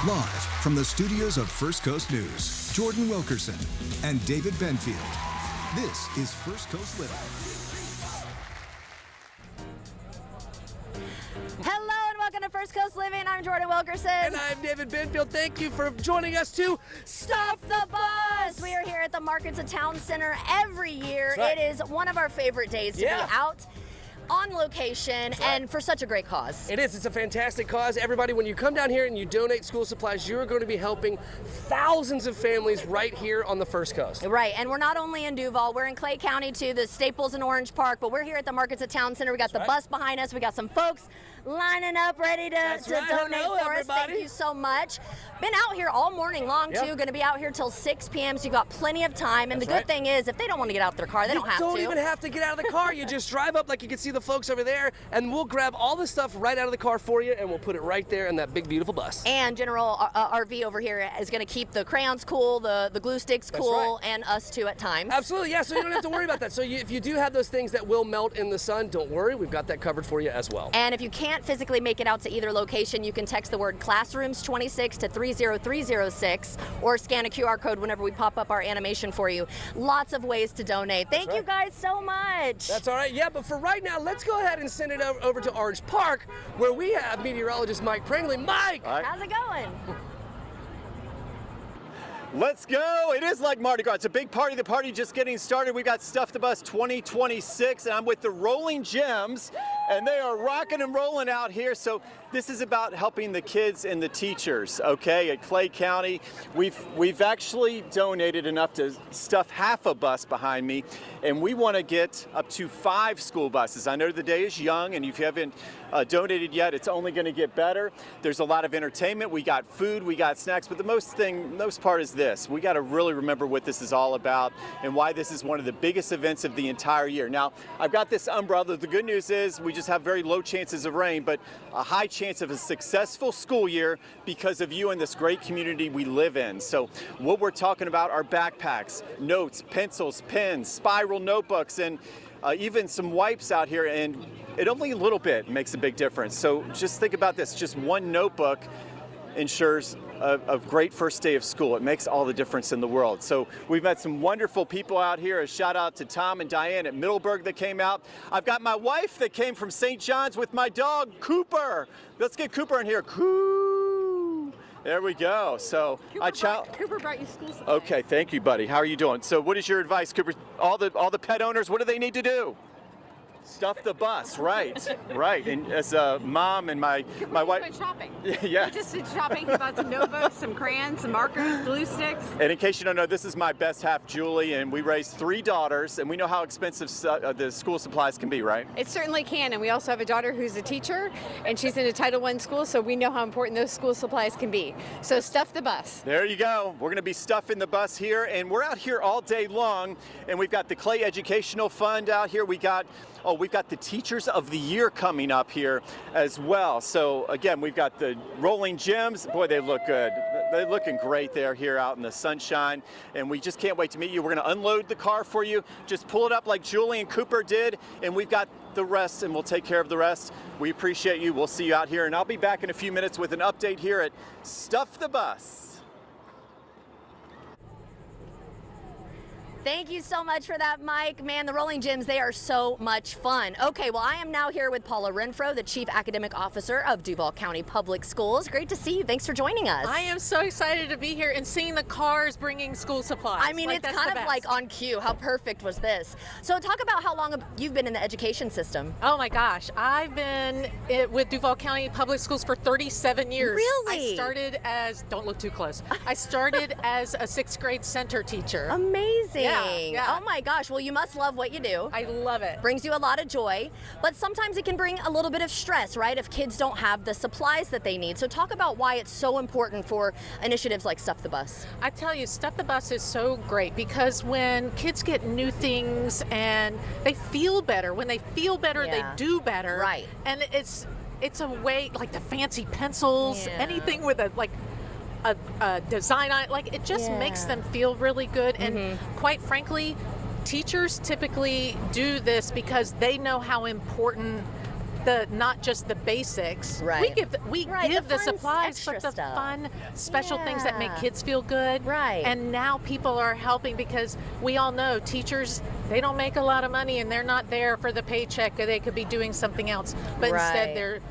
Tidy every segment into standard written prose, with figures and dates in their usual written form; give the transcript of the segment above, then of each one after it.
Live from the studios of First Coast News, Jordan Wilkerson and David Benfield. This is First Coast Living. Hello and welcome to First Coast Living. I'm Jordan Wilkerson. And I'm David Benfield. Thank you for joining us to Stuff the Bus. We are here at the Markets of Town Center every year. That's right. It is one of our favorite days to be out on location and for such a great cause. It is. It's a fantastic cause. Everybody, when you come down here and you donate school supplies, you are going to be helping thousands of families right here on the First Coast. Right, and we're not only in Duval, we're in Clay County too, the Staples in Orange Park, but we're here at the Markets of Town Center. We got the bus behind us. We got some folks lining up ready to donate for us. Thank you so much. Been out here all morning long too. Going to be out here till 6 p.m. so you've got plenty of time. And the good thing is, if they don't want to get out of their car, they don't have to. You don't even have to get out of the car. You just drive up like you can see the folks over there, and we'll grab all the stuff right out of the car for you, and we'll put it right there in that big, beautiful bus. And General RV over here is going to keep the crayons cool, the glue sticks cool, and us too at times. Absolutely, yeah, so you don't have to worry about that. So if you do have those things that will melt in the sun, don't worry. We've got that covered for you as well. And if you can't physically make it out to either location, you can text the word Classrooms 26 to 30306 or scan a QR code whenever we pop up our animation for you. Lots of ways to donate. Thank you guys so much. That's all right. Yeah, but for right now, let's go ahead and send it over to Orange Park, where we have meteorologist Mike Pringley. Mike! How's it going? Let's go. It is like Mardi Gras. It's a big party. The party just getting started. We've got Stuff the Bus 2026, and I'm with the Rolling Gems, and they are rocking and rolling out here. So this is about helping the kids and the teachers, okay, at Clay County. We've actually donated enough to stuff half a bus behind me, and we want to get up to 5 school buses. I know the day is young, and if you haven't donated yet, it's only going to get better. There's a lot of entertainment. We got food, we got snacks, but the most part is this. We got to really remember what this is all about and why this is one of the biggest events of the entire year. Now, I've got this umbrella. The good news is we just have very low chances of rain, but a high chance of a successful school year because of you and this great community we live in. So what we're talking about are backpacks, notes, pencils, pens, spiral notebooks, and even some wipes out here, and it only a little bit makes a big difference. So just think about this. Just one notebook ensures a great first day of school. It makes all the difference in the world. So we've met some wonderful people out here. A shout out to Tom and Diane at Middleburg that came out. I've got my wife that came from St. John's with my dog, Cooper. Let's get Cooper in here. Coo! There we go. So Cooper brought you school supplies. Okay, thank you, buddy. How are you doing? So what is your advice, Cooper? All the pet owners, what do they need to do? Stuff the bus, right, right. And as a mom and my wife went shopping. Yeah. We just did shopping. He bought some notebooks, some crayons, some markers, glue sticks. And in case you don't know, this is my best half, Julie, and we raised 3 daughters, and we know how expensive the school supplies can be, right? It certainly can, and we also have a daughter who's a teacher, and she's in a Title I school, so we know how important those school supplies can be. So stuff the bus. There you go. We're going to be stuffing the bus here, and we're out here all day long, and we've got the Clay Educational Fund out here. We've got the Teachers of the Year coming up here as well. So again, we've got the Rolling Gems. Boy, they look good. They're looking great there here out in the sunshine, and we just can't wait to meet you. We're going to unload the car for you. Just pull it up like Julie and Cooper did, and we've got the rest, and we'll take care of the rest. We appreciate you. We'll see you out here, and I'll be back in a few minutes with an update here at Stuff the Bus. Thank you so much for that, Mike. Man, the Rolling Gems, they are so much fun. Okay, well, I am now here with Paula Renfro, the Chief Academic Officer of Duval County Public Schools. Great to see you. Thanks for joining us. I am so excited to be here and seeing the cars bringing school supplies. I mean, it's kind of like on cue. How perfect was this? So talk about how long you've been in the education system. Oh my gosh, I've been with Duval County Public Schools for 37 years. Really? I started as, don't look too close, I started as a 6th grade center teacher. Amazing. Yeah. Oh my gosh, well, you must love what you do. I love it. Brings you a lot of joy, but sometimes it can bring a little bit of stress, right? If kids don't have the supplies that they need. So talk about why it's so important for initiatives like Stuff the Bus. I tell you, Stuff the Bus is so great because when kids get new things and they feel better, when they feel better, they do better. Right. And it's a way, like the fancy pencils, anything with a design on it, like it just makes them feel really good. And quite frankly, teachers typically do this because they know how important not just the basics. Right. We Right, give the the fun, supplies, extra but the stuff. fun, special things that make Yeah. kids feel good. Right. And now people are helping because we all know teachers, they don't make a lot of money and they're not there for the paycheck, or they could be doing something else. But Right. instead they're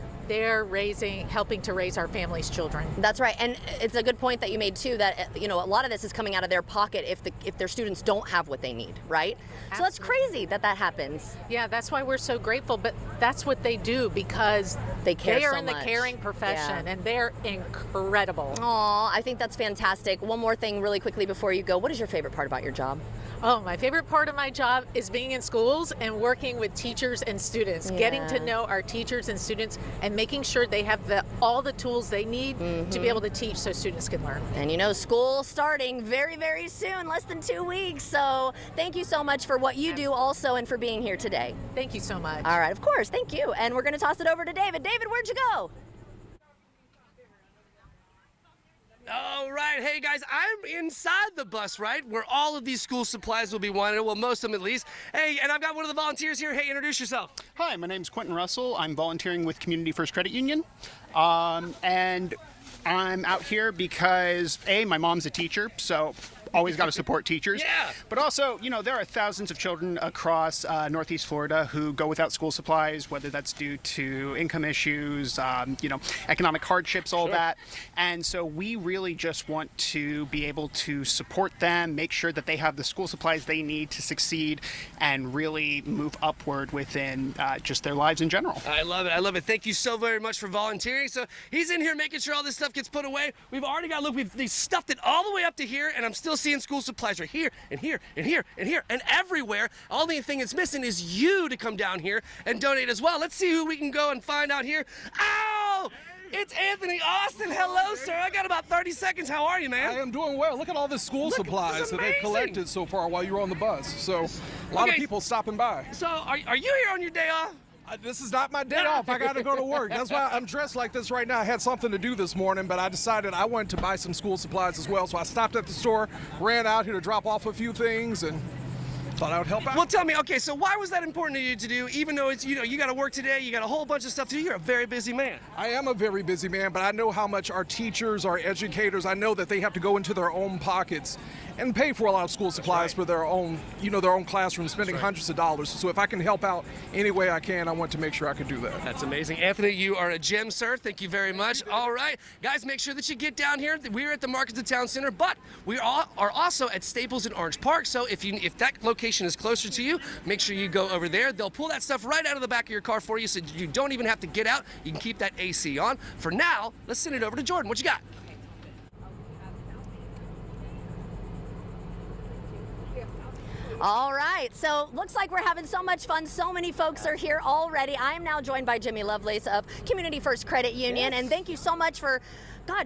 helping to raise our family's children. That's right, and it's a good point that you made too. That a lot of this is coming out of their pocket if their students don't have what they need, right? So that's crazy that happens. Yeah, that's why we're so grateful. But that's what they do because They care They are so in the much. caring profession, Yeah. and they're incredible. Aw, I think that's fantastic. One more thing, really quickly before you go. What is your favorite part about your job? Oh, my favorite part of my job is being in schools and working with teachers and students, getting to Yeah. know our teachers and students and making sure they have all the tools they need to be able to teach so students can learn. And school starting very, very soon, less than 2 weeks. So thank you so much for what you do also and for being here today. Thank you so much. All right, of course, thank you. And we're going to toss it over to David. David, where'd you go? All right, hey guys, I'm inside the bus, right, where all of these school supplies will be wanted, well, most of them at least. Hey, and I've got one of the volunteers here. Hey, introduce yourself. Hi, my name's Quentin Russell. I'm volunteering with Community First Credit Union. And I'm out here because, my mom's a teacher, so always got to support teachers. Yeah. But also, there are thousands of children across Northeast Florida who go without school supplies, whether that's due to income issues, economic hardships, all that. And so we really just want to be able to support them, make sure that they have the school supplies they need to succeed, and really move upward within just their lives in general. I love it. I love it. Thank you so very much for volunteering. So he's in here making sure all this stuff gets put away. We've already got, we've stuffed it all the way up to here, and I'm still seeing school supplies right here and here and here and here and everywhere. All the thing that's missing is you to come down here and donate as well. Let's see who we can go and find out here. Ow! It's Anthony Austin. Hello, sir. I got about 30 seconds. How are you, man? I am doing well. Look at all the school supplies this is that they've amazing. collected so far while you were on the bus. So a lot of Okay. people stopping by. So are you here on your day off? This is not my day off. I got to go to work. That's why I'm dressed like this right now. I had something to do this morning, but I decided I wanted to buy some school supplies as well. So I stopped at the store, ran out here to drop off a few things, and thought I would help out. Well, tell me, okay, so why was that important to you to do, even though it's, you got to work today, you got a whole bunch of stuff to do, you're a very busy man. I am a very busy man, but I know how much our teachers, our educators, I know that they have to go into their own pockets and pay for a lot of school supplies for their own, their own classroom, spending hundreds of dollars. So if I can help out any way I can, I want to make sure I can do that. That's amazing. Anthony, you are a gem, sir. Thank you very much. All right, guys, make sure that you get down here. We're at the Markets of Town Center, but we are also at Staples in Orange Park. So if that location is closer to you, make sure you go over there. They'll pull that stuff right out of the back of your car for you, so you don't even have to get out. You can keep that AC on. For now, let's send it over to Jordan. What you got? All right, so looks like we're having so much fun. So many folks are here already. I am now joined by Jimmy Lovelace of Community First Credit Union, and thank you so much for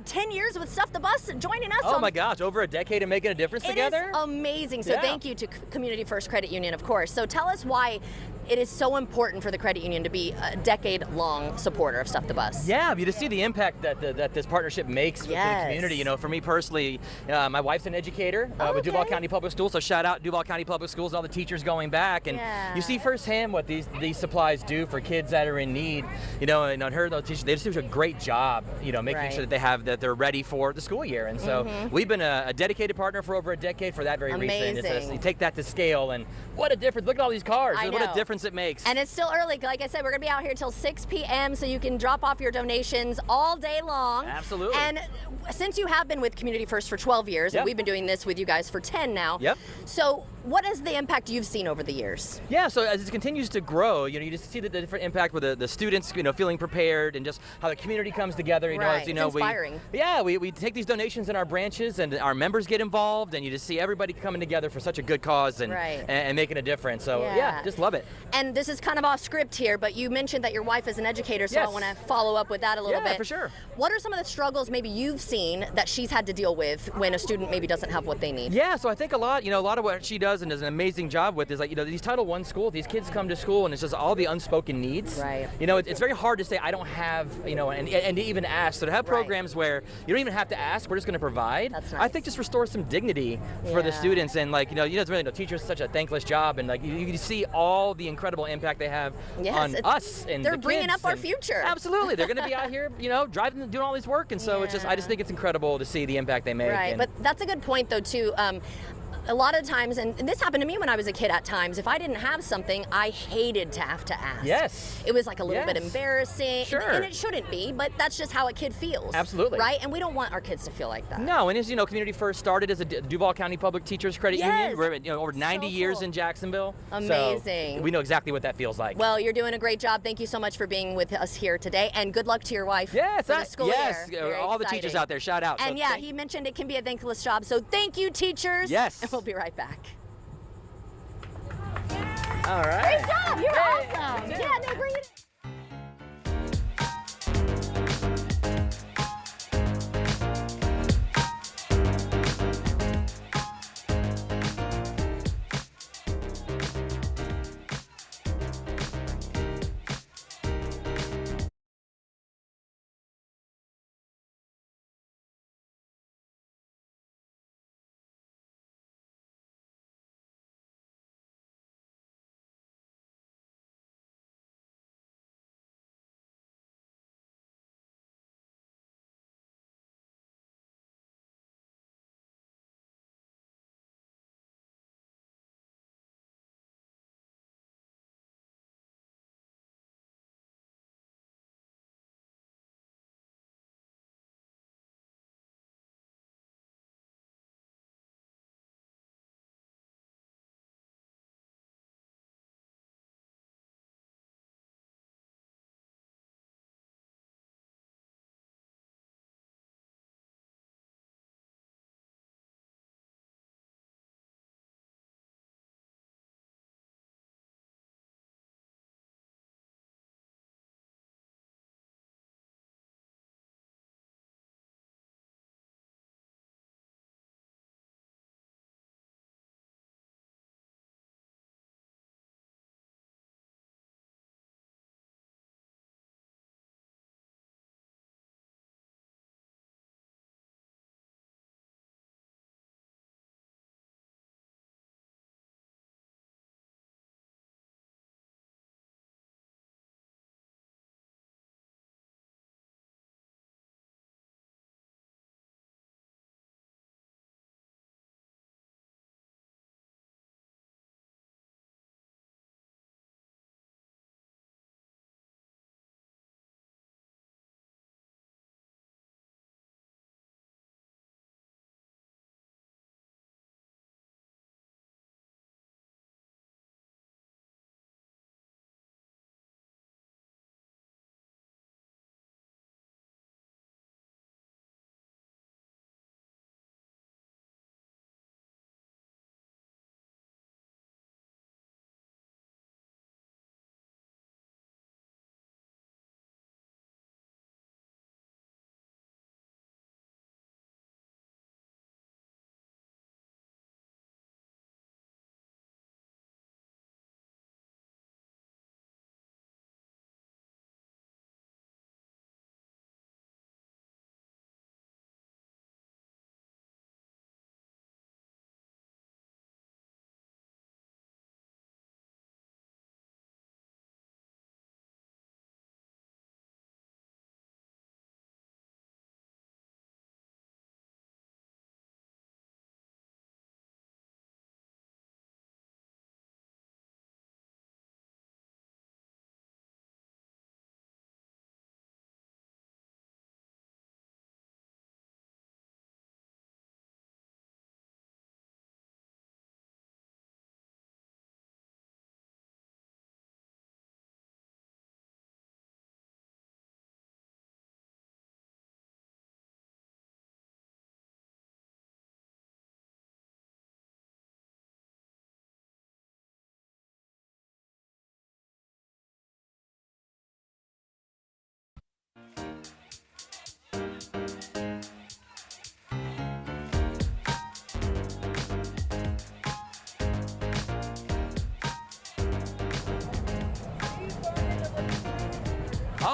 10 years with Stuff the Bus joining us. Oh my gosh, over a decade of making a difference together? It is amazing. So Yeah. thank you to Community First Credit Union, of course. So tell us why it is so important for the credit union to be a decade-long supporter of Stuff the Bus. Yeah, you just see the impact that this partnership makes with the community. For me personally, my wife's an educator with Duval County Public Schools, so shout out Duval County Public Schools, all the teachers going back, and you see firsthand what these supplies do for kids that are in need. And on her, those teachers, they just do a great job, making sure that they're ready for the school year. And so we've been a dedicated partner for over a decade for that very reason. You take that to scale, and what a difference! Look at all these cars. What a difference it makes. And it's still early. Like I said, we're going to be out here till 6 p.m. so you can drop off your donations all day long. Absolutely. And since you have been with Community First for 12 years, and we've been doing this with you guys for 10 now. So what is the impact you've seen over the years? Yeah, so as it continues to grow, you just see the different impact with the students, feeling prepared, and just how the community comes together. It's inspiring. We take these donations in our branches, and our members get involved, and you just see everybody coming together for such a good cause and making a difference. So just love it. And this is kind of off script here, but you mentioned that your wife is an educator, so I want to follow up with that a little bit. Yeah, for sure. What are some of the struggles maybe you've seen that she's had to deal with when a student maybe doesn't have what they need? Yeah, so I think a lot of what she does and does an amazing job with is these Title I schools, these kids come to school and it's just all the unspoken needs. Right. It's very hard to say I don't have, and to even ask. So to have programs where you don't even have to ask, we're just going to provide. That's nice. I think just restores some dignity for the students, and teachers do such a thankless job, and you see all the incredible impact they have Yes, on us and they're the bringing kids up our and- future. Absolutely, they're going to be out here, driving, doing all this work, and so I just think it's incredible to see the impact they make. Right, and- but that's a good point though too. A lot of times, and this happened to me when I was a kid at times, if I didn't have something, I hated to have to ask. Yes. It was like a little bit Yes. embarrassing. Sure. And it shouldn't be, but that's just how a kid feels. Absolutely. Right? And we don't want our kids to feel like that. No, and as you know, Community First started as a Duval County Public Teachers Credit Yes. Union. We're over 90 So years cool. in Jacksonville. Amazing. So we know exactly what that feels like. Well, you're doing a great job. Thank you so much for being with us here today, and good luck to your wife. Yes, for the school yes. year. Very All the exciting. teachers out there, shout out. And So yeah, he mentioned it can be a thankless job, so thank you, teachers. Yes. And we'll be right back. All right. Great job. You're awesome. Yeah, no, bring it in.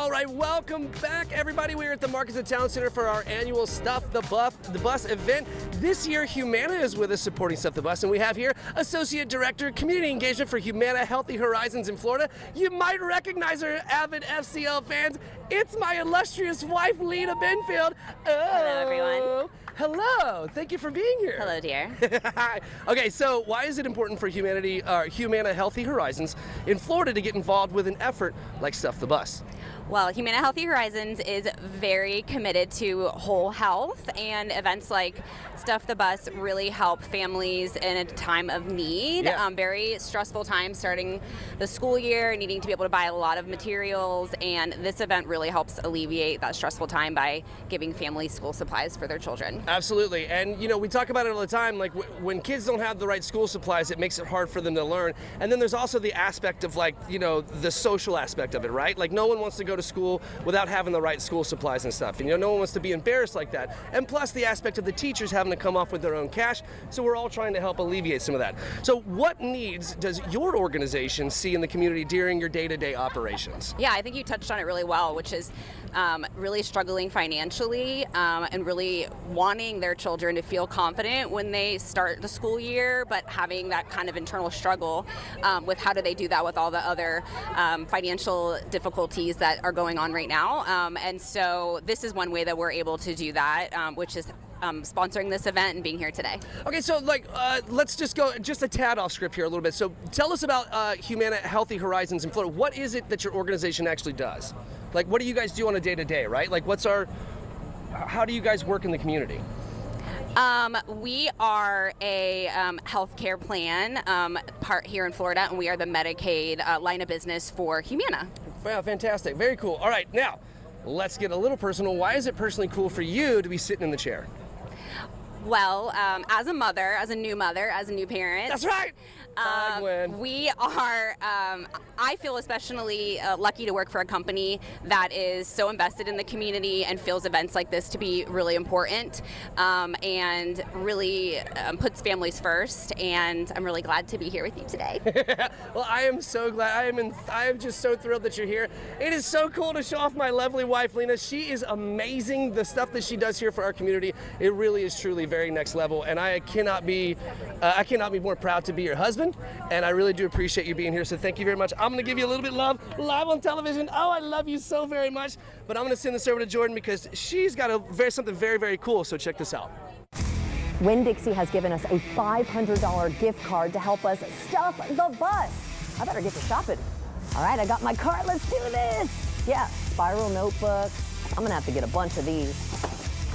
All right, welcome back, everybody. We're at the Markets at Town Center for our annual Stuff the Bus event. This year, Humana is with us supporting Stuff the Bus, and we have here Associate Director, Community Engagement for Humana Healthy Horizons in Florida. You might recognize her, avid FCL fans. It's my illustrious wife, Lena Benfield. Hello, everyone. Hello. Thank you for being here. Hello, dear. Okay, so why is it important for Humana Healthy Horizons in Florida to get involved with an effort like Stuff the Bus? Well, Humana Healthy Horizons is very committed to whole health, and events like Stuff the Bus really help families in a time of need. Yeah. Very stressful time starting the school year, needing to be able to buy a lot of materials, and this event really helps alleviate that stressful time by giving families school supplies for their children. Absolutely, and you know, we talk about it all the time, like when kids don't have the right school supplies, it makes it hard for them to learn. And then there's also the aspect of, like, you know, the social aspect of it, right? Like, no one wants to go to school without having the right school supplies and stuff. And, you know, no one wants to be embarrassed like that. And plus the aspect of the teachers having to come off with their own cash. So we're all trying to help alleviate some of that. So what needs does your organization see in the community during your day-to-day operations? Yeah, I think you touched on it really well, which is really struggling financially and really wanting their children to feel confident when they start the school year, but having that kind of internal struggle with how do they do that with all the other financial difficulties that are going on right now. And so this is one way that we're able to do that, which is sponsoring this event and being here today. Okay, so let's just go just a tad off script here a little bit. So tell us about Humana Healthy Horizons in Florida. What is it that your organization actually does? Like, what do you guys do on a day-to-day, right? Like, how do you guys work in the community? We are a healthcare plan part here in Florida, and we are the Medicaid line of business for Humana. Wow, fantastic. Very cool. All right, now, let's get a little personal. Why is it personally cool for you to be sitting in the chair? Well, as a mother, as a new parent. That's right. We are, I feel especially lucky to work for a company that is so invested in the community and feels events like this to be really important and really puts families first. And I'm really glad to be here with you today. Well, I am so glad. I am just so thrilled that you're here. It is so cool to show off my lovely wife, Lena. She is amazing. The stuff that she does here for our community, it really is truly very next level. And I cannot be more proud to be your husband. And I really do appreciate you being here, so thank you very much. I'm going to give you a little bit of love live on television. Oh, I love you so very much. But I'm going to send this over to Jordan because she's got something very, very cool, so check this out. Winn-Dixie has given us a $500 gift card to help us stuff the bus. I better get to shopping. All right, I got my cart. Let's do this. Yeah, spiral notebooks. I'm going to have to get a bunch of these.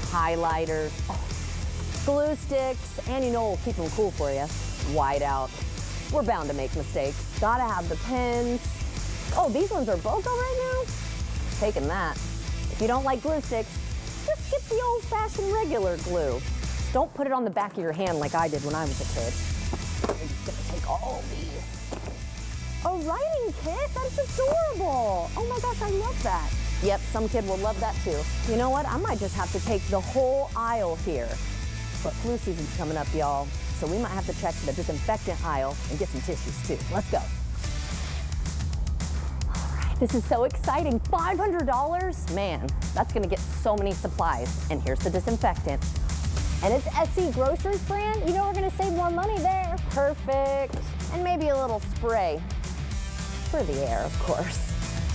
Highlighters, glue sticks, and you know we'll keep them cool for you. Whiteout. We're bound to make mistakes. Gotta have the pens. Oh, these ones are BOGO right now? Taking that. If you don't like glue sticks, just get the old-fashioned regular glue. Just don't put it on the back of your hand like I did when I was a kid. I'm just gonna take all these. A writing kit? That's adorable. Oh my gosh, I love that. Yep, some kid will love that too. You know what? I might just have to take the whole aisle here. But flu season's coming up, y'all. So we might have to check the disinfectant aisle and get some tissues too. Let's go. All right, this is so exciting. $500? Man, that's gonna get so many supplies. And here's the disinfectant. And it's SC Groceries brand. You know we're gonna save more money there. Perfect. And maybe a little spray for the air, of course.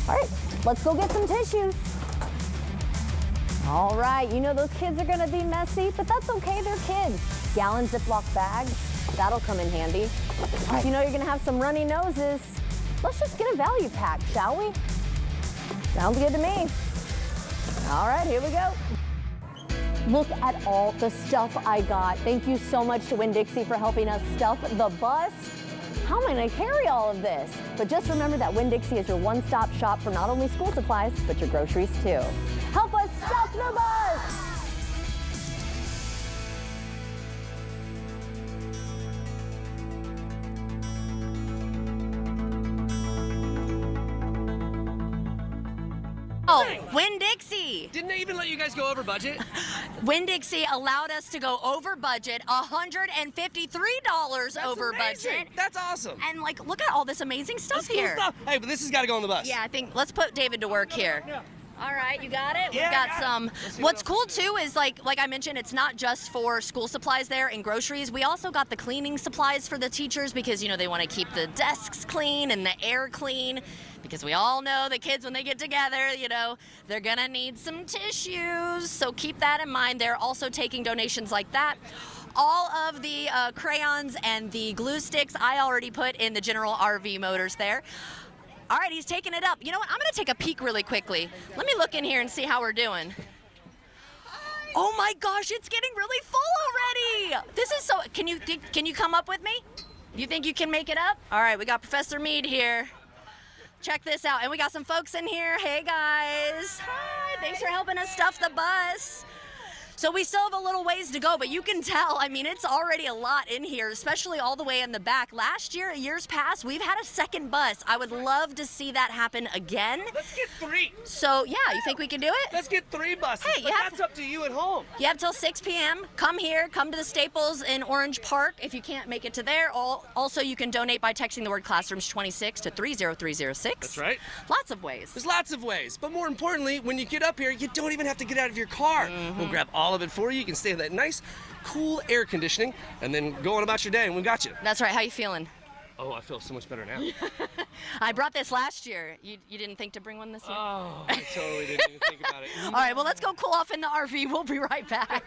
All right, let's go get some tissues. All right, you know those kids are gonna be messy, but that's okay, they're kids. Gallon Ziploc bags, that'll come in handy. If you know you're gonna have some runny noses, let's just get a value pack, shall we? Sounds good to me. All right, here we go. Look at all the stuff I got. Thank you so much to Winn-Dixie for helping us stuff the bus. How am I gonna carry all of this? But just remember that Winn-Dixie is your one-stop shop for not only school supplies, but your groceries too. Help us stuff the bus! Oh, Winn-Dixie. Didn't they even let you guys go over budget? Winn-Dixie allowed us to go over budget, $153 over budget. That's awesome. And like, look at all this amazing stuff That's cool here. stuff. Hey, but this has got to go on the bus. Yeah, I think let's put David to work here. Yeah. All right, you got it? Yeah, We've got got it. some. What's cool too is like I mentioned, it's not just for school supplies there and groceries. We also got the cleaning supplies for the teachers because, you know, they want to keep the desks clean and the air clean because we all know the kids when they get together, you know, they're gonna need some tissues. So keep that in mind. They're also taking donations like that. All of the crayons and the glue sticks I already put in the General RV Motors there. All right, he's taking it up. You know what? I'm going to take a peek really quickly. Let me look in here and see how we're doing. Oh my gosh, it's getting really full already. This is so. Can you come up with me? You think you can make it up? All right, we got Professor Mead here. Check this out. And we got some folks in here. Hey guys. Hi. Thanks for helping us stuff the bus. So we still have a little ways to go, but you can tell, I mean, it's already a lot in here, especially all the way in the back. Last year, years past, we've had a second bus. I would love to see that happen again. Let's get 3. So, yeah, you think we can do it? Let's get 3 buses. Hey, but that's up to you at home. You have till 6 p.m. Come here, come to the Staples in Orange Park if you can't make it to there. Also, you can donate by texting the word classrooms 26 to 30306. That's right. Lots of ways. There's lots of ways, but more importantly, when you get up here, you don't even have to get out of your car. We'll grab all of it for you. You can stay in that nice, cool air conditioning, and then go on about your day, and we got you. That's right. How you feeling? Oh, I feel so much better now. I brought this last year. You didn't think to bring one this year? Oh, I totally didn't even think about it. All right, well, let's go cool off in the RV. We'll be right back.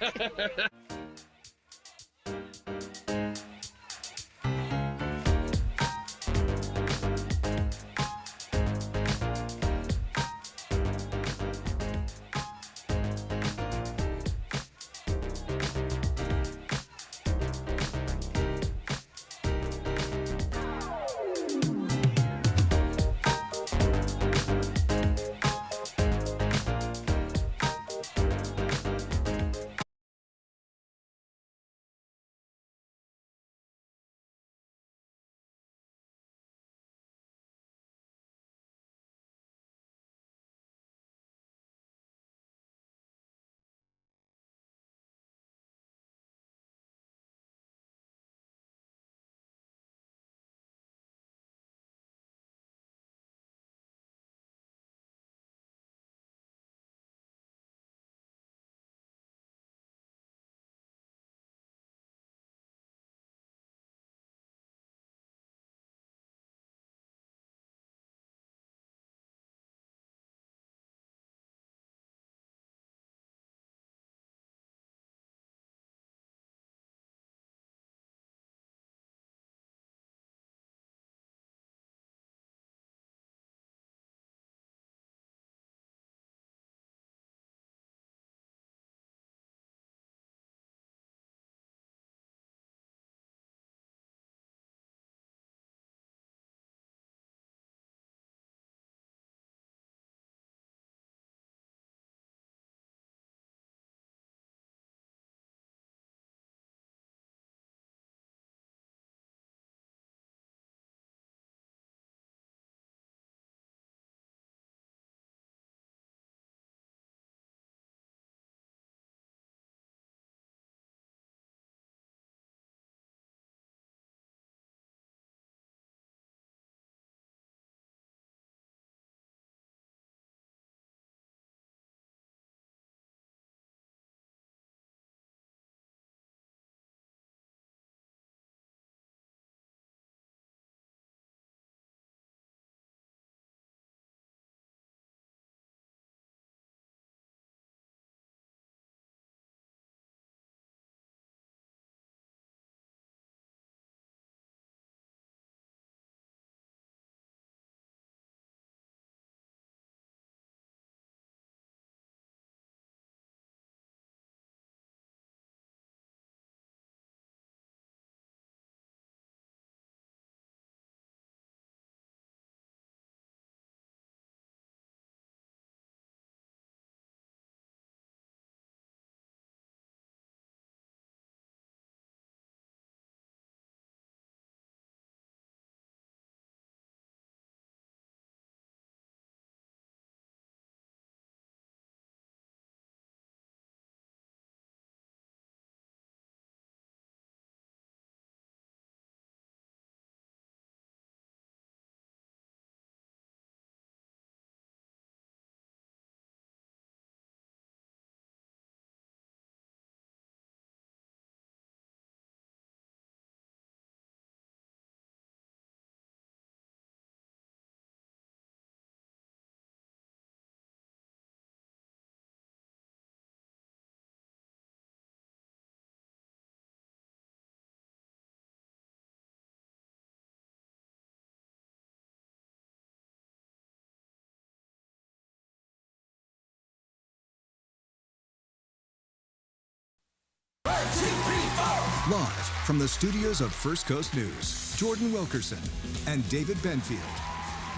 Live from the studios of First Coast News, Jordan Wilkerson and David Benfield.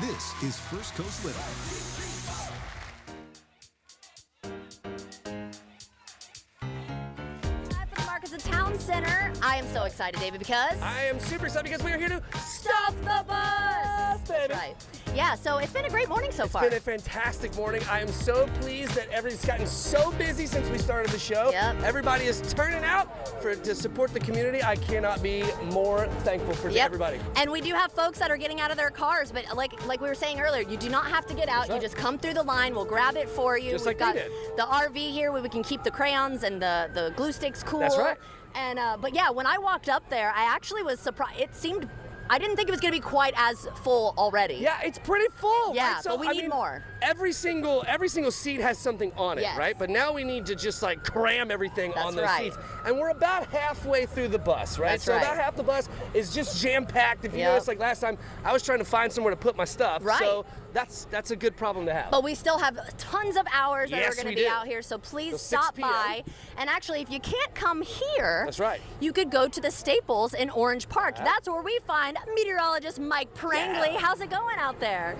This is First Coast Little. Town Center. I am so excited, David, because I am super excited because we are here to stuff the bus. Baby. That's right. Yeah, so it's been a great morning so far. It's been a fantastic morning. I am so pleased that everybody's gotten so busy since we started the show. Yep. Everybody is turning out to support the community. I cannot be more thankful for everybody. And we do have folks that are getting out of their cars, but like we were saying earlier, you do not have to get out. You just come through the line. We'll grab it for you. Just We've like got we did. the RV here where we can keep the crayons and the glue sticks cool. That's right. And but yeah, when I walked up there, I actually was surprised. I didn't think it was going to be quite as full already. Yeah, it's pretty full. Yeah, right? So, but we need more. Every single seat has something on it, Yes. right? But now we need to just like cram everything That's on those right. seats. And we're about halfway through the bus, right? That's so right. about half the bus is just jam-packed. If you Yep. notice, like last time, I was trying to find somewhere to put my stuff. Right. So that's a good problem to have. But we still have tons of hours that Yes, are going we to be do. out here, so please Till 6 stop p.m. by. And actually, if you can't come here, That's right. you could go to the Staples in Orange Park. That's where we find meteorologist Mike Prangley. How's it going out there?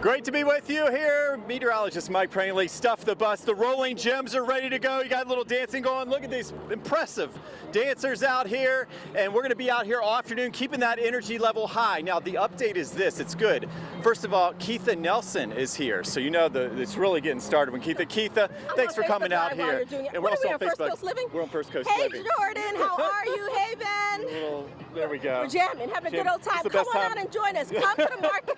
Great to be with you here. Meteorologist Mike Prangley, stuff the bus. The rolling gems are ready to go. You got a little dancing going. Look at these impressive dancers out here. And we're going to be out here all afternoon, keeping that energy level high. Now, the update is this. It's good. First of all, Keitha Nelson is here. So you know it's really getting started when Keitha, thanks for coming out here. And we're also on Facebook. First Coast Living? We're on First Coast Hey, Living. Jordan, how are you? Hey, Ben. There we go. We're jamming, having a good old time. It's the Come best on time. out and join us. Come to the market.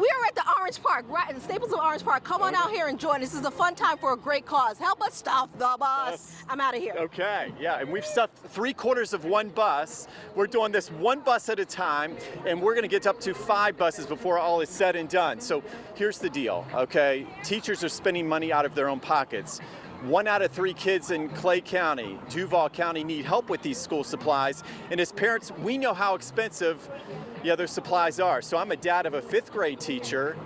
We are at the Orange Park, right at the Staples of Orange Park. Come on out here and join us. This is a fun time for a great cause. Help us stuff the bus. I'm out of here. Okay, yeah, and we've stuffed 3/4 of one bus. We're doing this one bus at a time, and we're going to get up to 5 buses before all is said and done. So here's the deal, okay? Teachers are spending money out of their own pockets. 1 out of 3 kids in Clay County, Duval County need help with these school supplies. And as parents, we know how expensive those supplies are. So I'm a dad of a 5th grade teacher,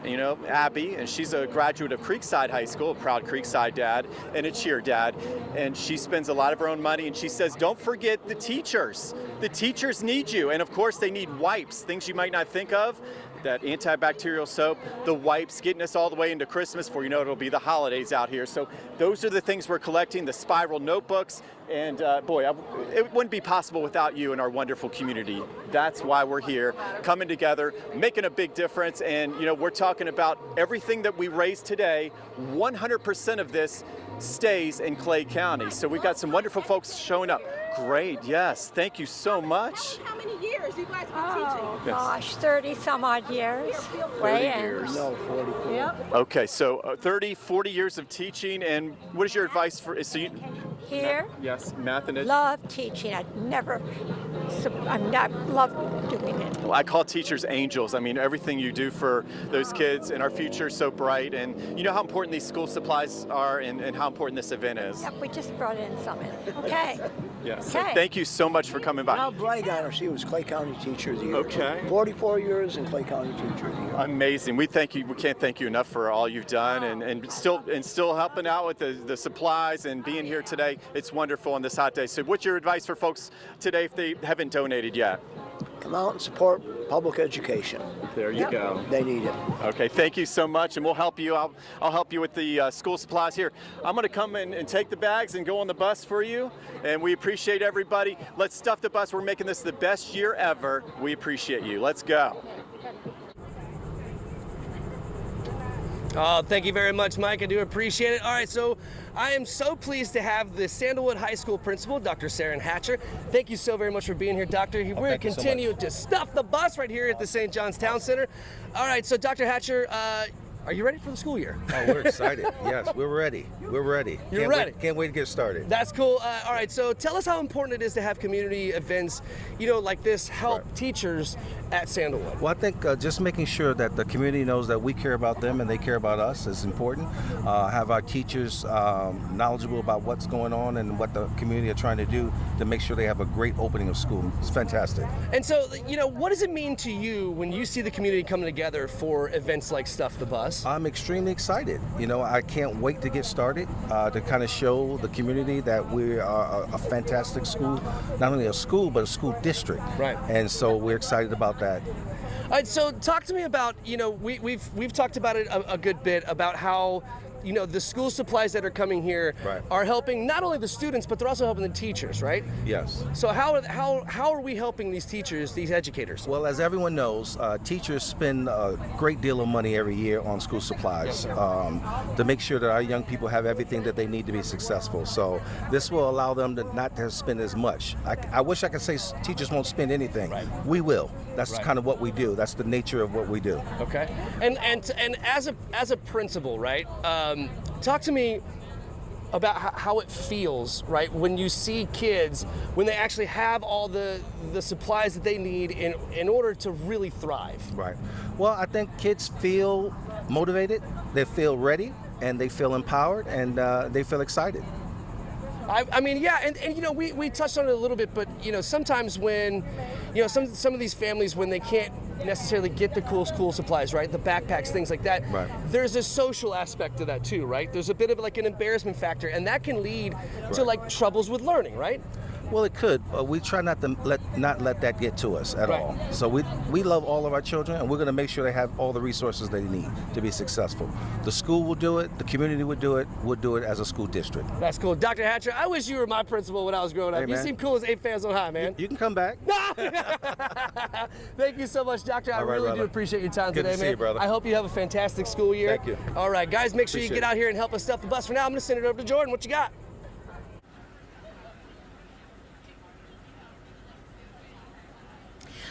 Abby, and she's a graduate of Creekside High School, a proud Creekside dad, and a cheer dad. And she spends a lot of her own money, and she says, don't forget the teachers. The teachers need you. And of course, they need wipes, things you might not think of. That antibacterial soap, the wipes, getting us all the way into Christmas before you know it'll be the holidays out here. So those are the things we're collecting, the spiral notebooks, and it wouldn't be possible without you and our wonderful community. That's why we're here, coming together, making a big difference, and we're talking about everything that we raise today, 100% of this stays in Clay County. So we've got some wonderful folks showing up. Great, yes, thank you so much. How many years you guys been teaching? Yes. Gosh, 30 some odd years. 30 years. No, 40. Yep. Okay, so 30, 40 years of teaching, and what is your advice for, Here, yes, math and love teaching. I'm not love doing it. Well, I call teachers angels. I mean, everything you do for those kids, and our future is so bright, and you know how important these school supplies are, and how important this event is. Yep, we just brought in some. Okay. Yes. So Okay. thank you so much for coming by. I'll brag on her. She was Clay County Teacher of the Year. Okay. 44 years in Clay County Teacher of the Year. Amazing. We thank you. We can't thank you enough for all you've done, and still helping out with the supplies and being here today. It's wonderful on this hot day. So, what's your advice for folks today if they haven't donated yet? Come out and support public education. There you go. They need it. Okay, thank you so much, and we'll help you. I'll help you with the school supplies here. I'm going to come in and take the bags and go on the bus for you, and we appreciate everybody. Let's stuff the bus. We're making this the best year ever. We appreciate you. Let's go. Oh, thank you very much, Mike. I do appreciate it. All right, so I am so pleased to have the Sandalwood High School principal, Dr. Saren Hatcher. Thank you so very much for being here, Doctor. We're going to continue to stuff the bus right here at the St. John's Town Center. All right, so Dr. Hatcher, are you ready for the school year? Oh, we're excited. Yes, we're ready. We're ready. You're ready. Can't wait to get started. That's cool. All right, so tell us how important it is to have community events, like this, help teachers at Sandalwood? Well, I think just making sure that the community knows that we care about them and they care about us is important. Have our teachers knowledgeable about what's going on and what the community are trying to do to make sure they have a great opening of school. It's fantastic. And so, what does it mean to you when you see the community coming together for events like Stuff the Bus? I'm extremely excited. I can't wait to get started to kind of show the community that we are a fantastic school, not only a school, but a school district. Right. And so we're excited about that. All right, so talk to me about, we've talked about it a good bit about how the school supplies that are coming here are helping not only the students, but they're also helping the teachers, right? Yes. So how are we helping these teachers, these educators? Well, as everyone knows, teachers spend a great deal of money every year on school supplies to make sure that our young people have everything that they need to be successful. So this will allow them to not to spend as much. I wish I could say teachers won't spend anything. Right. We will. That's kind of what we do. That's the nature of what we do. Okay. And as a principal, right? Talk to me about how it feels, right, when you see kids, when they actually have all the supplies that they need in order to really thrive. Right. Well, I think kids feel motivated, they feel ready, and they feel empowered, and they feel excited. I mean, yeah, and we touched on it a little bit, but sometimes when some of these families, when they can't necessarily get the cool school supplies, right, the backpacks, things like that, there's a social aspect to that too, right? There's a bit of like an embarrassment factor, and that can lead to like troubles with learning, right? Well, it could, but we try not to let that get to us at all. So we love all of our children, and we're going to make sure they have all the resources they need to be successful. The school will do it, the community would do it, we'll do it as a school district. That's cool. Dr. Hatcher, I wish you were my principal when I was growing up. Hey, you seem cool as 8 fans on high, man. You can come back. Thank you so much, Doctor. I really do appreciate your time Good today, to see man. you, brother. I hope you have a fantastic school year. Thank you. All right, guys, make sure you Appreciate get out here and help us stuff the bus. For now, I'm going to send it over to Jordan. What you got?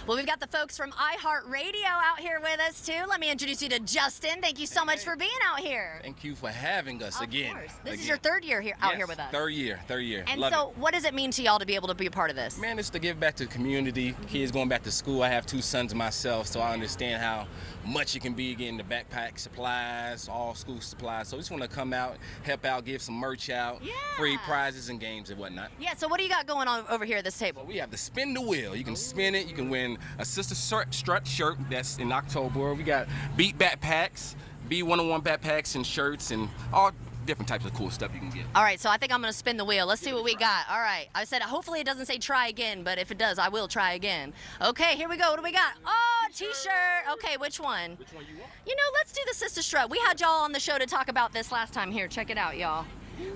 Well, we've got the folks from iHeartRadio out here with us, too. Let me introduce you to Justin. Thank you so much for being out here. Thank you for having us again. Of course. This is your third year here, out here with us. Third year. And Love so it. what does it mean to y'all to be able to be a part of this? Man, it's to give back to the community, kids going back to school. I have 2 sons myself, so I understand how much it can be getting the backpack supplies, all school supplies. So we just want to come out, help out, give some merch out, free prizes and games and whatnot. Yeah, so what do you got going on over here at this table? Well, we have the spin the wheel. You can spin it. You can win a Sister Strut shirt. That's in October. We got Beat backpacks, B101 backpacks and shirts and all different types of cool stuff you can get. All right, so I think I'm going to spin the wheel. Let's see what we got. All right, I said hopefully it doesn't say try again, but if it does, I will try again. Okay, here we go. What do we got? Oh, t-shirt. Okay, which one? Which one you want? Let's do the Sister Strut. We had y'all on the show to talk about this last time. Here, check it out, y'all.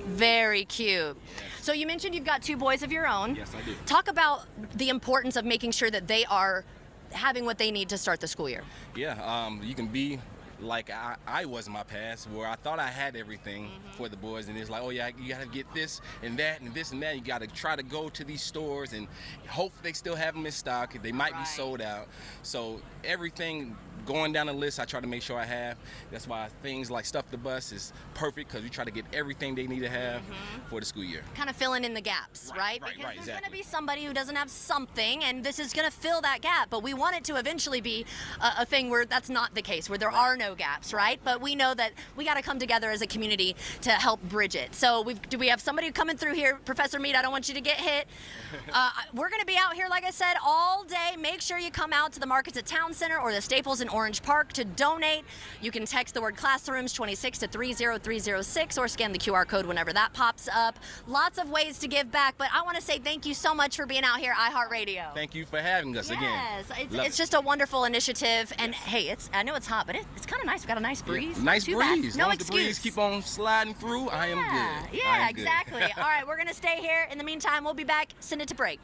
Very cute. So you mentioned you've got 2 boys of your own. Yes, I do. Talk about the importance of making sure that they are having what they need to start the school year. Yeah, you can be like I was in my past, where I thought I had everything for the boys, and it's like, oh yeah, you gotta get this and that and this and that. You gotta try to go to these stores and hope they still have them in stock. They might be sold out. So everything going down the list, I try to make sure I have. That's why things like Stuff the Bus is perfect, because we try to get everything they need to have for the school year. Kind of filling in the gaps, right? Because there's going to be somebody who doesn't have something, and this is going to fill that gap. But we want it to eventually be a thing where that's not the case, where there are no gaps, right? But we know that we got to come together as a community to help bridge it. So do we have somebody coming through here? Professor Mead, I don't want you to get hit. We're going to be out here, like I said, all day. Make sure you come out to the markets at Town Center or the Staples in Orange Park to donate. You can text the word classrooms 26 to 30306 or scan the QR code whenever that pops up. Lots of ways to give back, but I want to say thank you so much for being out here, iHeartRadio. Thank you for having us again. Yes, it's just a wonderful initiative, and hey, I know it's hot, but it's kind of nice. We got a nice breeze. Yeah, nice breeze. No Long excuse. The breeze keep on sliding through, I am good. Yeah, exactly. All right, we're gonna stay here. In the meantime, we'll be back. Send it to break.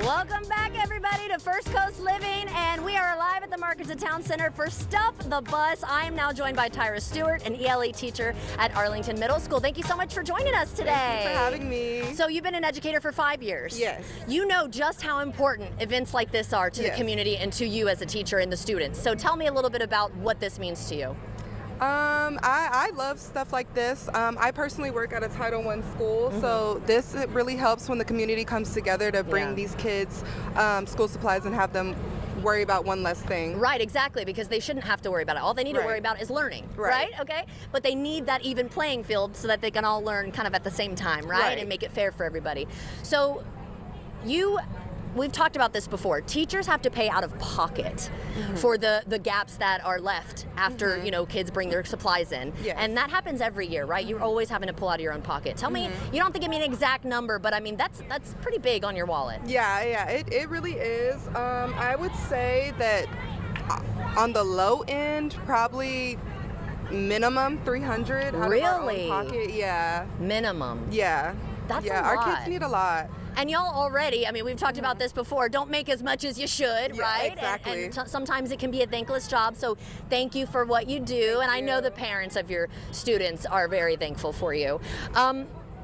Welcome back, everybody, to First Coast Living, and we are live at the Markets of Town Center for Stuff the Bus. I am now joined by Tyra Stewart, an ELA teacher at Arlington Middle School. Thank you so much for joining us today. Thank you for having me. So you've been an educator for 5 years. Yes. You know just how important events like this are to the community and to you as a teacher and the students. So tell me a little bit about what this means to you. I love stuff like this. I personally work at a Title I school, so this it really helps when the community comes together to bring these kids school supplies and have them worry about one less thing. Right, exactly, because they shouldn't have to worry about it. All they need to worry about is learning, right? Okay? But they need that even playing field so that they can all learn kind of at the same time, right? And make it fair for everybody. So we've talked about this before. Teachers have to pay out of pocket for the gaps that are left after kids bring their supplies in, and that happens every year, right? You're always having to pull out of your own pocket. Tell me, you don't have to give me an exact number, but I mean that's pretty big on your wallet. Yeah, it really is. I would say that on the low end, probably minimum 300 out of our own pocket. Yeah. Minimum. Yeah. That's a lot. Our kids need a lot. And y'all already, I mean, we've talked about this before, don't make as much as you should, right? Exactly. And sometimes it can be a thankless job, so thank you for what you do. And I know the parents of your students are very thankful for you.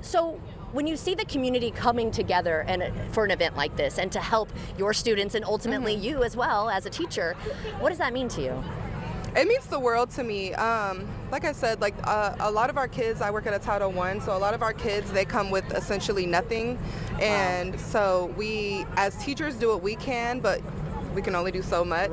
So when you see the community coming together for an event like this and to help your students and ultimately you as well as a teacher, what does that mean to you? It means the world to me. Like I said, a lot of our kids, I work at a Title I, so a lot of our kids, they come with essentially nothing. And so we, as teachers, do what we can, but we can only do so much.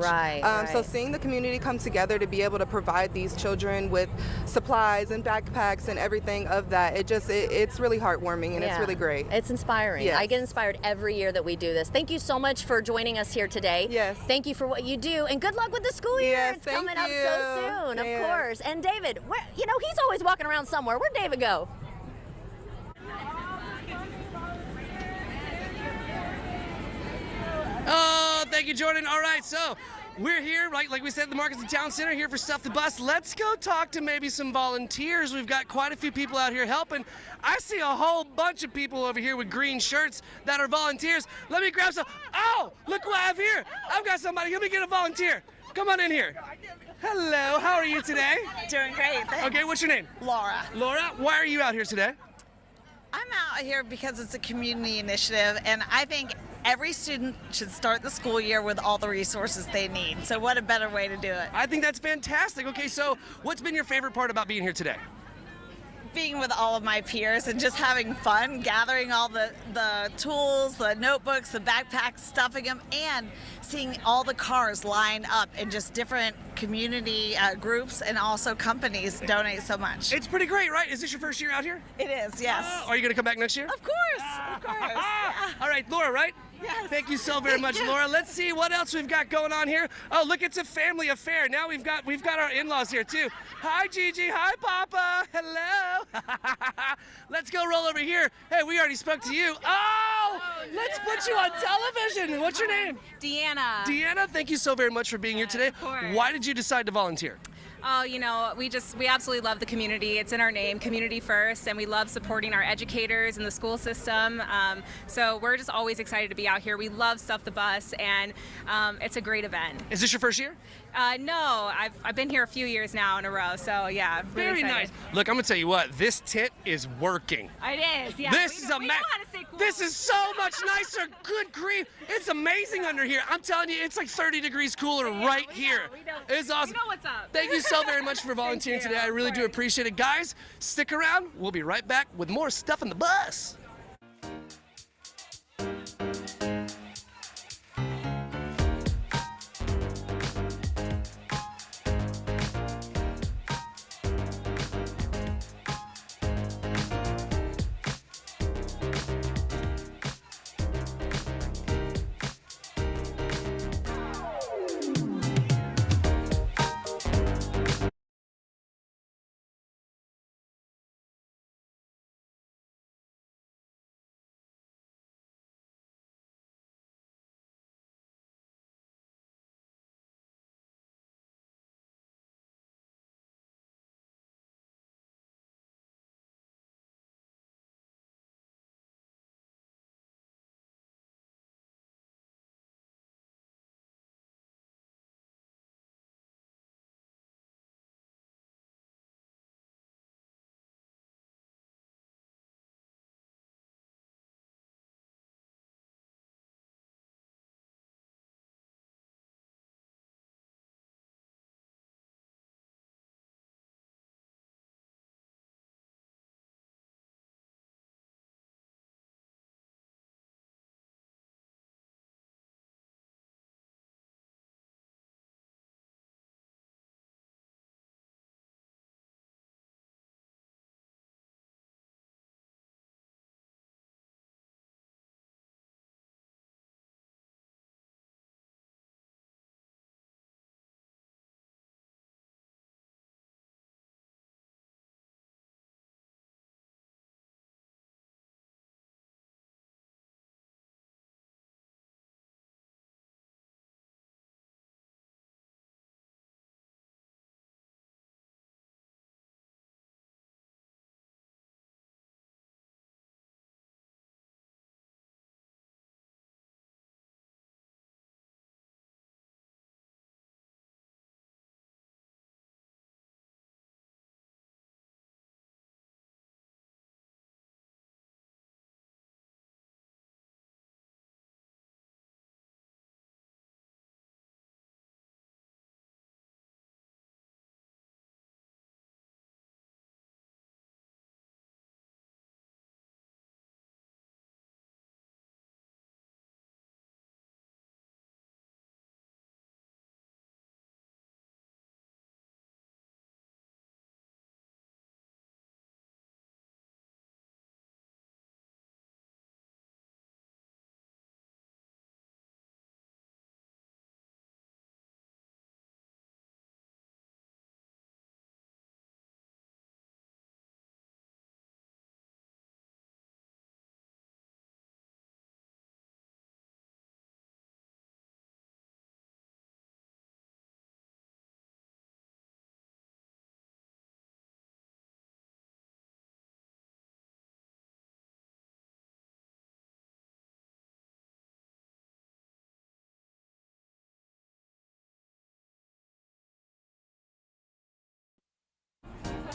So seeing the community come together to be able to provide these children with supplies and backpacks and everything of that, it's really heartwarming and it's really great. It's inspiring. Yes. I get inspired every year that we do this. Thank you so much for joining us here today. Yes. Thank you for what you do, and good luck with the school year. Yes, it's thank coming up you. so soon, of course. And David, he's always walking around somewhere. Where'd David go? Oh, thank you, Jordan. All right, so we're here, right, like we said, at the Markets of Town Center, here for Stuff the Bus. Let's go talk to maybe some volunteers. We've got quite a few people out here helping. I see a whole bunch of people over here with green shirts that are volunteers. Let me grab some. Oh, look who I have here. I've got somebody. Let me get a volunteer. Come on in here. Hello, how are you today? Doing great, thanks. Okay, what's your name? Laura. Laura, why are you out here today? I'm out here because it's a community initiative, and I think every student should start the school year with all the resources they need. So what a better way to do it. I think that's fantastic. Okay, so what's been your favorite part about being here today? Being with all of my peers and just having fun, gathering all the tools, the notebooks, the backpacks, stuffing them, and seeing all the cars line up in just different community groups and also companies donate so much. It's pretty great, right? Is this your first year out here? It is, yes. Are you going to come back next year? Of course, of course. Yeah. All right, Laura, right? Yes. Thank you so very much, Laura. Let's see what else we've got going on here. Oh, look, it's a family affair. Now we've got our in-laws here too. Hi, Gigi. Hi, Papa. Hello. Let's go roll over here. Hey, we already spoke to you. Oh, let's put you on television. What's your name? Deanna. Deanna, thank you so very much for being here today. Of course. Why did you decide to volunteer? Oh, we absolutely love the community. It's in our name, community first, and we love supporting our educators and the school system. So we're just always excited to be out here. We love Stuff the Bus, and it's a great event. Is this your first year? No, I've been here a few years now in a row, so yeah. Very nice. Look, I'm gonna tell you what, this tent is working. It is, yeah. This is so much nicer. Good grief. It's amazing under here. I'm telling you, it's like 30 degrees cooler right here. It's awesome. We know what's up. Thank you so very much for volunteering today. I really do appreciate it. Guys, stick around. We'll be right back with more Stuff in the Bus.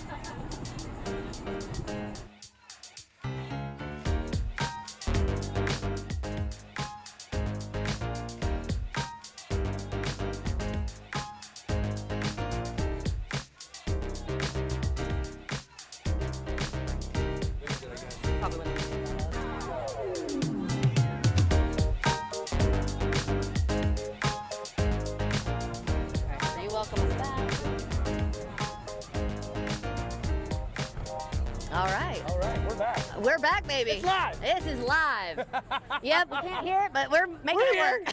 So you welcome us back. All right. All right, we're back. We're back, baby. It's live. This is live. Yep, we can't hear it, but we're making it work.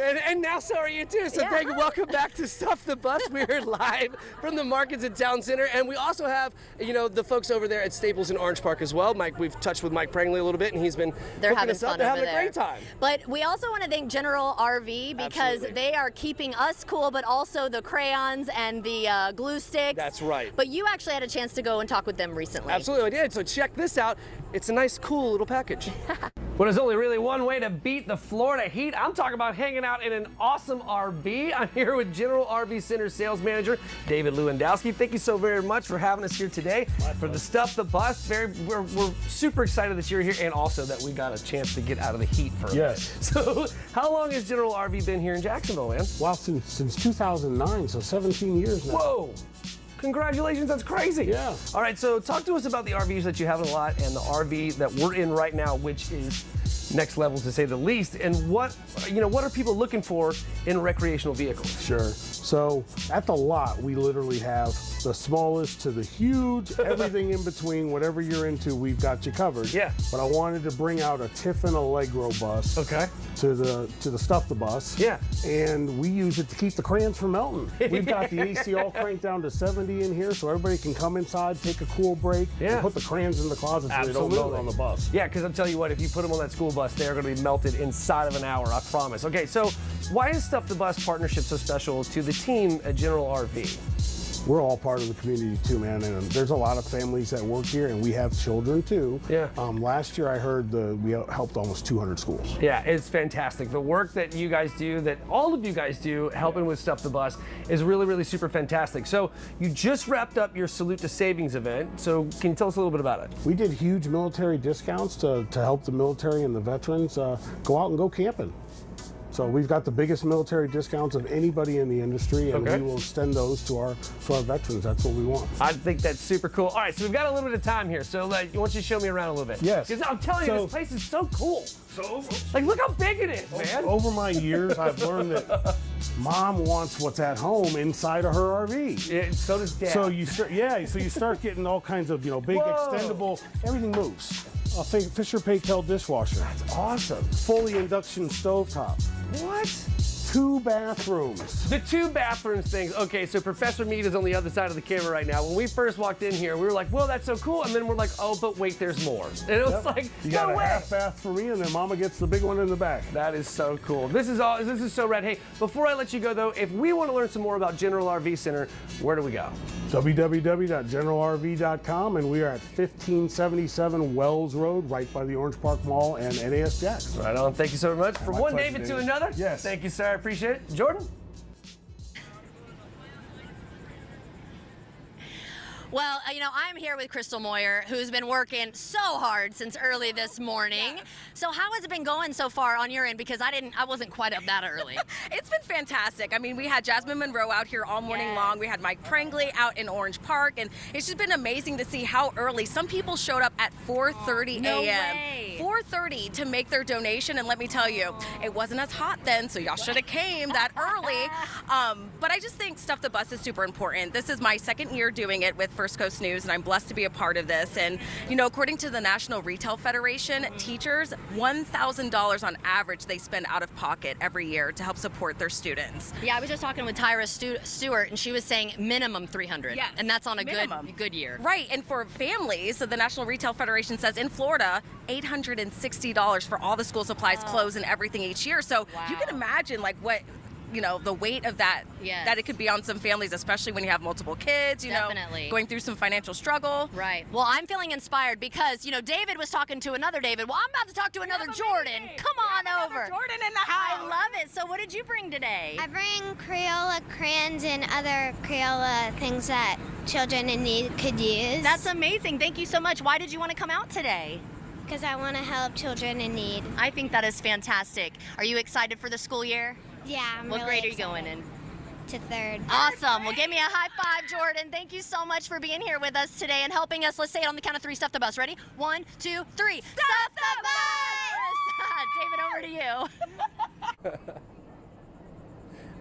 and now so are you too. So Yeah, thank you. hi. Welcome back to Stuff the Bus. We're live from the markets at Town Center, and we also have, you know, the folks over there at Staples in Orange Park as well. Mike, we've touched with Mike Prangley a little bit, and he's been They're hooking having us up. fun They're over having there. a great time. But we also want to thank General RV because Absolutely. they are keeping us cool, but also the crayons and the glue sticks. That's right. But you actually had a chance to go and talk with them recently. Absolutely, I did. So check this out. It's a nice, cool little package. Well, there's only really one way to beat the Florida heat. I'm talking about hanging out in an awesome RV. I'm here with General RV Center Sales Manager David Lewandowski. Thank you so very much for having us here today for the Stuff the Bus. We're super excited that you're here, and also that we got a chance to get out of the heat for a bit. So how long has General RV been here in Jacksonville, man? Well, since 2009, so 17 years now. Whoa! Congratulations, that's crazy. Yeah. All right, so talk to us about the RVs that you have in a lot and the RV that we're in right now, which is next level to say the least. And what are people looking for in recreational vehicles? Sure. So at the lot, we literally have the smallest to the huge, everything in between, whatever you're into, we've got you covered. Yeah. But I wanted to bring out a Tiffin Allegro bus. Okay. To the Stuff the Bus. Yeah. And we use it to keep the crayons from melting. We've got the AC all cranked down to 70 in here, so everybody can come inside, take a cool break, and put the crayons in the closet so they don't melt on the bus. Yeah, because I'll tell you what, if you put them on that school bus, they're going to be melted inside of an hour, I promise. Okay, so why is Stuff the Bus partnership so special to the team at General RV? We're all part of the community too, man, and there's a lot of families that work here, and we have children too. Yeah. Last year I heard we helped almost 200 schools. Yeah, it's fantastic. The work that you guys do, that all of you guys do, helping with Stuff the Bus, is really, really super fantastic. So you just wrapped up your Salute to Savings event. So can you tell us a little bit about it? We did huge military discounts to help the military and the veterans go out and go camping. So we've got the biggest military discounts of anybody in the industry, and we will extend those to our veterans. That's what we want. I think that's super cool. All right, so we've got a little bit of time here. So why don't you show me around a little bit? Yes. Because I'm telling you, this place is so cool. So, like, look how big it is, man. Over my years, I've learned that Mom wants what's at home inside of her RV. Yeah, so does Dad. So you start getting all kinds of big extendable. Everything moves. A Fisher Paykel dishwasher. That's awesome. Fully induction stovetop. What? 2 bathrooms. The 2 bathrooms things. Okay, so Professor Mead is on the other side of the camera right now. When we first walked in here, we were like, "Whoa, that's so cool!" And then we're like, "Oh, but wait, there's more." And it was like, you got no a way. half bath for me, and then Mama gets the big one in the back. That is so cool. This is so rad. Hey, before I let you go though, if we want to learn some more about General RV Center, where do we go? www.generalrv.com, and we are at 1577 Wells Road, right by the Orange Park Mall and NAS Jacks. Right on. Thank you so much. From one pleasure, David to David. another. Yes. Thank you, sir. I appreciate it. Jordan? Well, I'm here with Crystal Moyer, who's been working so hard since early this morning. Yeah. So how has it been going so far on your end? Because I wasn't quite up that early. It's been fantastic. I mean, we had Jasmine Monroe out here all morning long. We had Mike Prangley out in Orange Park, and it's just been amazing to see how early. Some people showed up at 4:30 a.m. 4:30 to make their donation, and let me tell you, it wasn't as hot then, so y'all should have came that early. But I just think Stuff the Bus is super important. This is my second year doing it with First Coast News, and I'm blessed to be a part of this. And according to the National Retail Federation, teachers, $1,000 on average they spend out of pocket every year to help support their students. Yeah, I was just talking with Tyra Stewart, and she was saying minimum $300. Yes, and that's on a minimum. good year. Right, and for families, so the National Retail Federation says in Florida, $860 for all the school supplies, clothes, and everything each year. So you can imagine what the weight of that, that it could be on some families, especially when you have multiple kids, Definitely. going through some financial struggle. Right. Well, I'm feeling inspired because, David was talking to another David. Well, I'm about to talk to another Jordan. Come on over. Jordan in the house. I love it. So what did you bring today? I bring Crayola crayons and other Crayola things that children in need could use. That's amazing. Thank you so much. Why did you want to come out today? Because I want to help children in need. I think that is fantastic. Are you excited for the school year? Yeah, I'm What really grade are you excited. going in? To third. Awesome. Well, give me a high five, Jordan. Thank you so much for being here with us today and helping us. Let's say it on the count of 3. Stuff the bus. Ready? 1, 2, 3. Stuff the bus! David, over to you.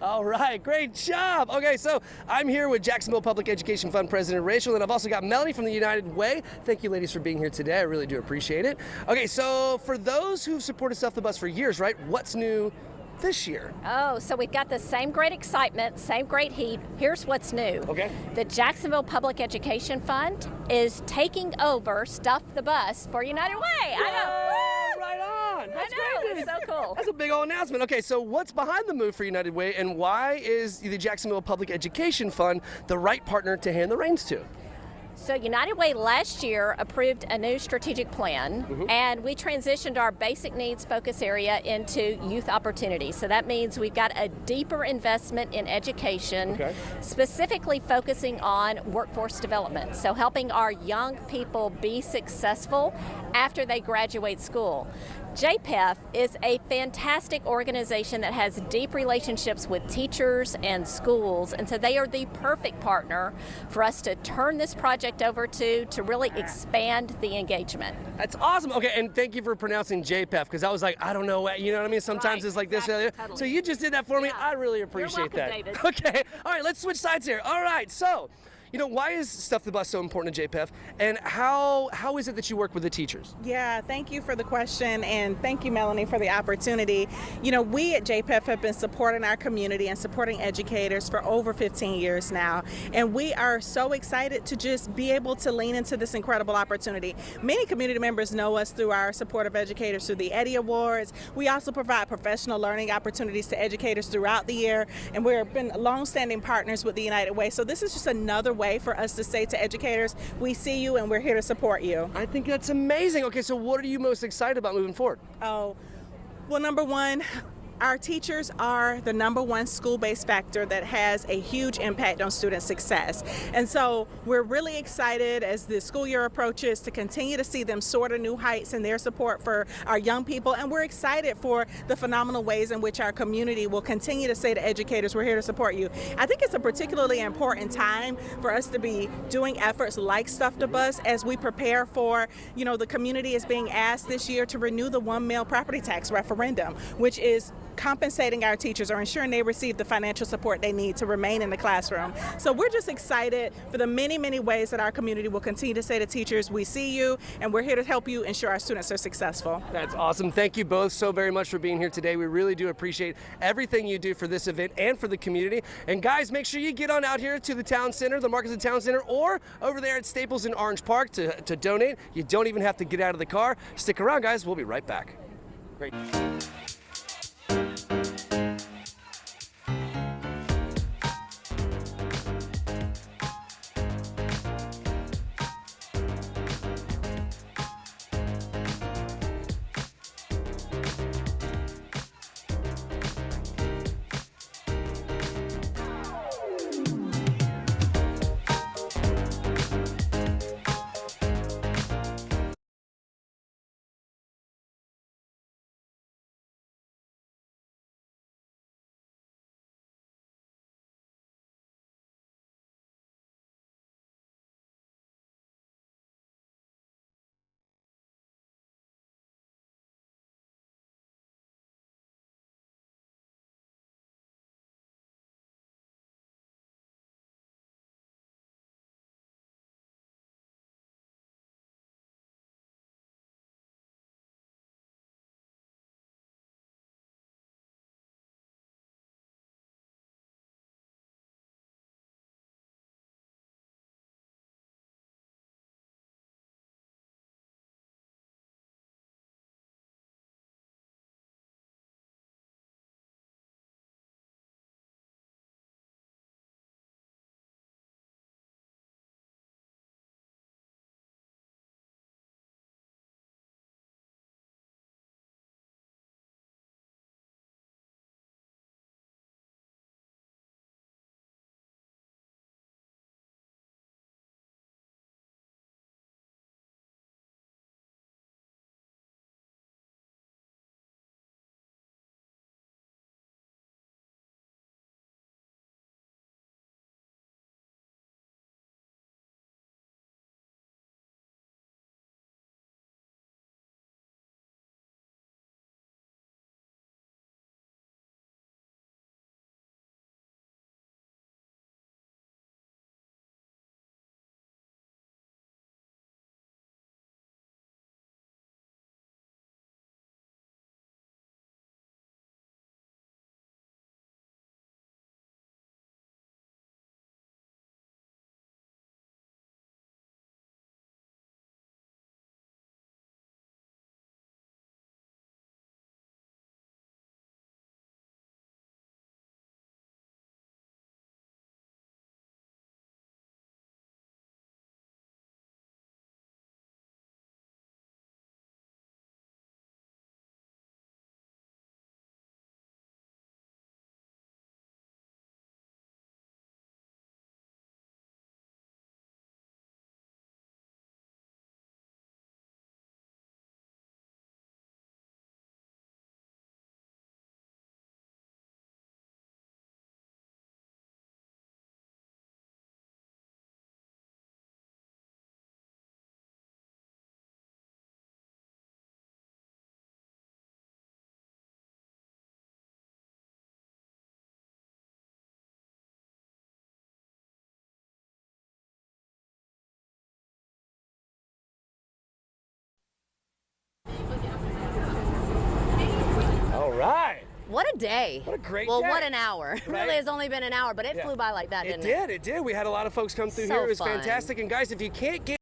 All right, great job. Okay, so I'm here with Jacksonville Public Education Fund President Rachel, and I've also got Melanie from the United Way. Thank you, ladies, for being here today. I really do appreciate it. Okay, so for those who've supported Stuff the Bus for years, right, what's new this year? Oh, so we've got the same great excitement, same great heat. Here's what's new. Okay. The Jacksonville Public Education Fund is taking over Stuff the Bus for United Way. I know. Right on. That's great, dude. It's so cool. That's a big old announcement. Okay, so what's behind the move for United Way, and why is the Jacksonville Public Education Fund the right partner to hand the reins to? So United Way last year approved a new strategic plan, and we transitioned our basic needs focus area into youth opportunities. So that means we've got a deeper investment in education, specifically focusing on workforce development. So helping our young people be successful after they graduate school. JPEF is a fantastic organization that has deep relationships with teachers and schools, and so they are the perfect partner for us to turn this project over to really expand the engagement. That's awesome. Okay, and thank you for pronouncing JPEF, because I was like, I don't know, you know what I mean? Sometimes it's like this. Totally. So you just did that for me. I really appreciate welcome, that. David. Okay, all right, let's switch sides here. All right, so, why is Stuff the Bus so important to JPEF, and how is it that you work with the teachers? Yeah, thank you for the question, and thank you, Melanie, for the opportunity. We at JPEF have been supporting our community and supporting educators for over 15 years now, and we are so excited to just be able to lean into this incredible opportunity. Many community members know us through our support of educators through the Eddie Awards. We also provide professional learning opportunities to educators throughout the year, and we've been long-standing partners with the United Way. So this is just another way for us to say to educators, we see you and we're here to support you. I think that's amazing. Okay, so what are you most excited about moving forward? Oh, well, number one, our teachers are the number one school-based factor that has a huge impact on student success. And so we're really excited as the school year approaches to continue to see them soar to new heights in their support for our young people. And we're excited for the phenomenal ways in which our community will continue to say to educators, we're here to support you. I think it's a particularly important time for us to be doing efforts like Stuff the Bus as we prepare for, the community is being asked this year to renew the one meal property tax referendum, which is compensating our teachers or ensuring they receive the financial support they need to remain in the classroom. So we're just excited for the many, many ways that our community will continue to say to teachers, we see you and we're here to help you ensure our students are successful. That's awesome. Thank you both so very much for being here today. We really do appreciate everything you do for this event and for the community. And guys, make sure you get on out here to the town center, the Markets of Town Center, or over there at Staples in Orange Park to donate. You don't even have to get out of the car. Stick around, guys. We'll be right back. Great. What a day. What a great well, day. what an hour. It Right? really has only been an hour, but it Yeah. flew by like that, It didn't it? did. We had a lot of folks come through So here. It was fun. fantastic. And guys, if you can't get